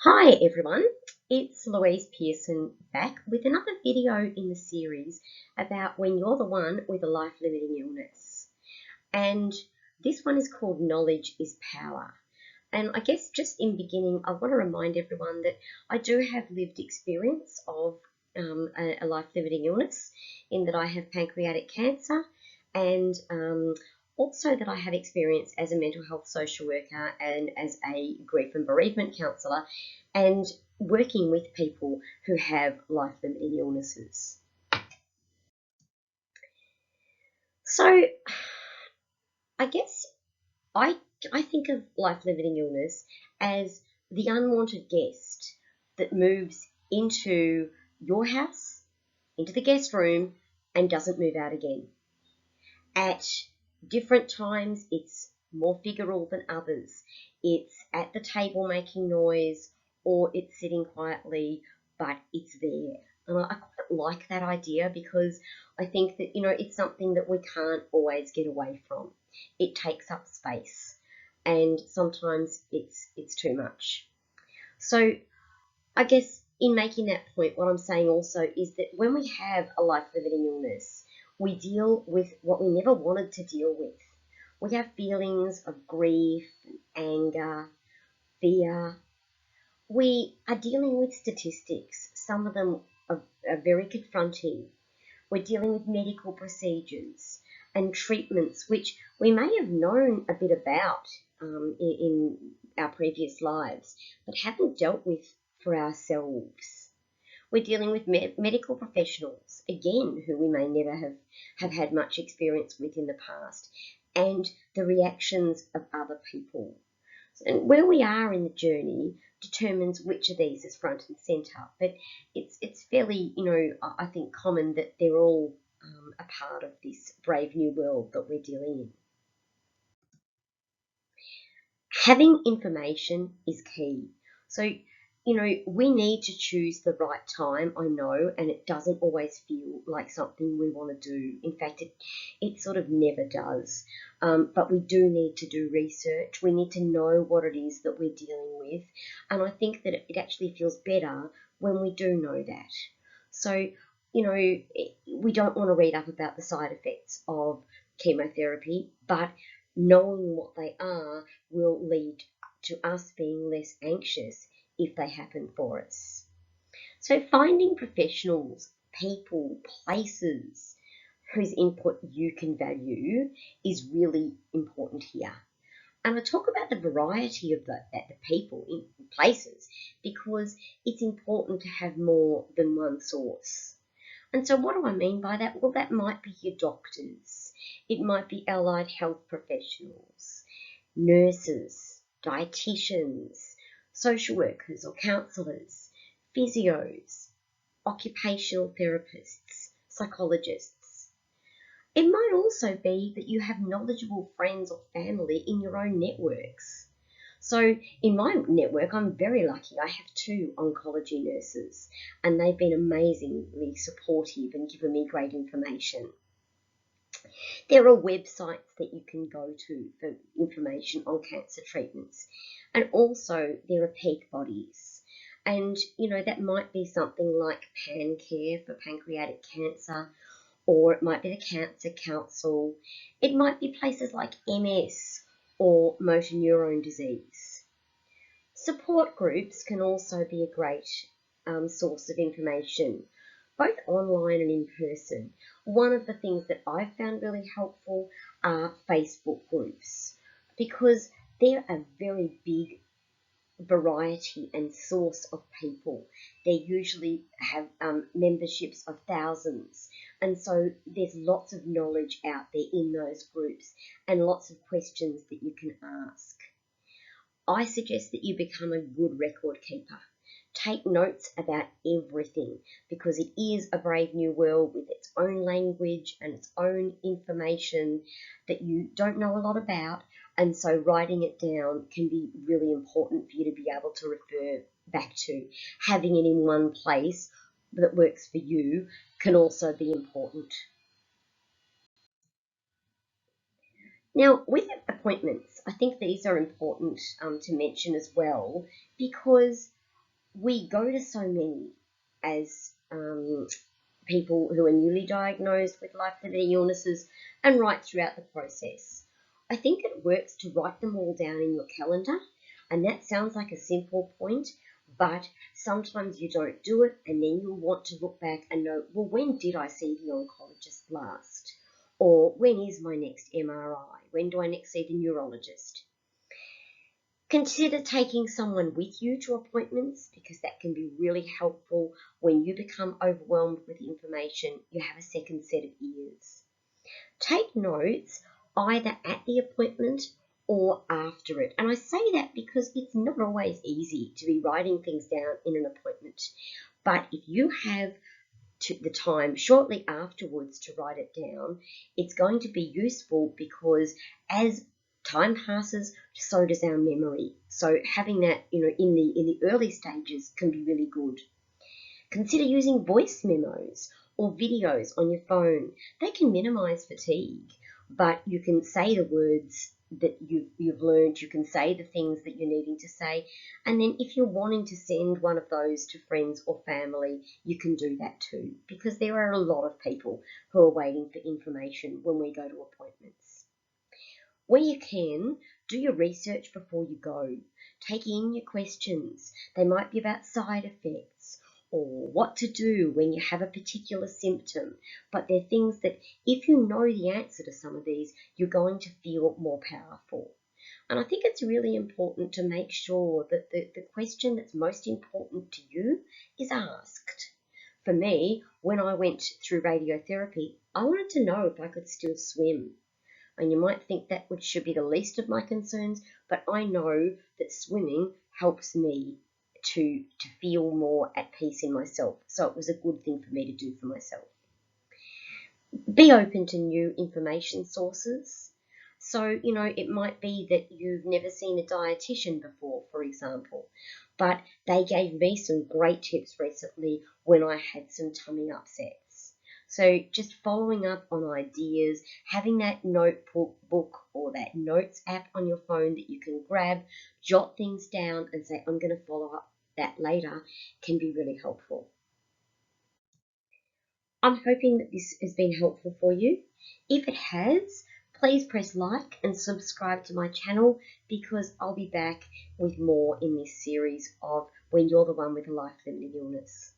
Hi everyone, it's Louise Pearson back with another video in the series about when you're the one with a life-limiting illness. And this one is called Knowledge is Power. And I guess just in beginning, I want to remind everyone that I do have lived experience of a life-limiting illness in that I have pancreatic cancer and also that I have experience as a mental health social worker and as a grief and bereavement counsellor and working with people who have life-limiting illnesses. So I guess I, I think of life-limiting illness as the unwanted guest that moves into your house, into the guest room, and doesn't move out again. At different times, it's more figural than others. It's at the table making noise, or it's sitting quietly, but it's there. And I quite like that idea because I think that, it's something that we can't always get away from. It takes up space, and sometimes it's too much. So I guess in making that point, what I'm saying also is that when we have a life-limiting illness, we deal with what we never wanted to deal with. We have feelings of grief, anger, fear. We are dealing with statistics. Some of them are very confronting. We're dealing with medical procedures and treatments, which we may have known a bit about in our previous lives, but haven't dealt with for ourselves. We're dealing with medical professionals, again, who we may never have had much experience with in the past, and the reactions of other people. And where we are in the journey determines which of these is front and centre. But it's fairly, I think common that they're all a part of this brave new world that we're dealing in. Having information is key. So, we need to choose the right time, I know, and it doesn't always feel like something we want to do. In fact, it sort of never does. But we do need to do research. We need to know what it is that we're dealing with. And I think that it actually feels better when we do know that. So, we don't want to read up about the side effects of chemotherapy, but knowing what they are will lead to us being less anxious if they happen for us. So finding professionals, people, places whose input you can value is really important here. And I talk about the variety of the people in places because it's important to have more than one source. And so what do I mean by that? Well, that might be your doctors. It might be allied health professionals, nurses, dietitians, social workers or counsellors, physios, occupational therapists, psychologists. It might also be that you have knowledgeable friends or family in your own networks. So in my network, I'm very lucky. I have two oncology nurses, and they've been amazingly supportive and given me great information. There are websites that you can go to for information on cancer treatments, and also there are peak bodies. And, that might be something like PanCare for pancreatic cancer, or it might be the Cancer Council. It might be places like MS or motor neurone disease. Support groups can also be a great source of information, both online and in person. One of the things that I've found really helpful are Facebook groups because they're a very big variety and source of people. They usually have memberships of thousands, and so there's lots of knowledge out there in those groups and lots of questions that you can ask. I suggest that you become a good record keeper. Take notes about everything because it is a brave new world with its own language and its own information that you don't know a lot about. And so writing it down can be really important for you to be able to refer back to. Having it in one place that works for you can also be important. Now, with appointments, I think these are important to mention as well because we go to so many as people who are newly diagnosed with life-threatening illnesses and right throughout the process. I think it works to write them all down in your calendar, and that sounds like a simple point, but sometimes you don't do it, and then you'll want to look back and know, well, when did I see the oncologist last? Or when is my next MRI? When do I next see the neurologist? Consider taking someone with you to appointments because that can be really helpful. When you become overwhelmed with information, you have a second set of ears. Take notes either at the appointment or after it. And I say that because it's not always easy to be writing things down in an appointment. But if you have the time shortly afterwards to write it down, it's going to be useful because as time passes, so does our memory. So having that, in the early stages can be really good. Consider using voice memos or videos on your phone. They can minimize fatigue, but you can say the words that you've learned, you can say the things that you're needing to say, and then if you're wanting to send one of those to friends or family, you can do that too, because there are a lot of people who are waiting for information when we go to appointments. Where you can, do your research before you go. Take in your questions. They might be about side effects or what to do when you have a particular symptom, but they're things that if you know the answer to some of these, you're going to feel more powerful. And I think it's really important to make sure that the question that's most important to you is asked. For me, when I went through radiotherapy, I wanted to know if I could still swim. And you might think that should be the least of my concerns, but I know that swimming helps me to feel more at peace in myself. So it was a good thing for me to do for myself. Be open to new information sources. So, it might be that you've never seen a dietitian before, for example, but they gave me some great tips recently when I had some tummy upsets. So just following up on ideas, having that notebook or that notes app on your phone that you can grab, jot things down and say, I'm going to follow up that later, can be really helpful. I'm hoping that this has been helpful for you. If it has, please press like and subscribe to my channel because I'll be back with more in this series of When You're the One with a Life-Limiting Illness.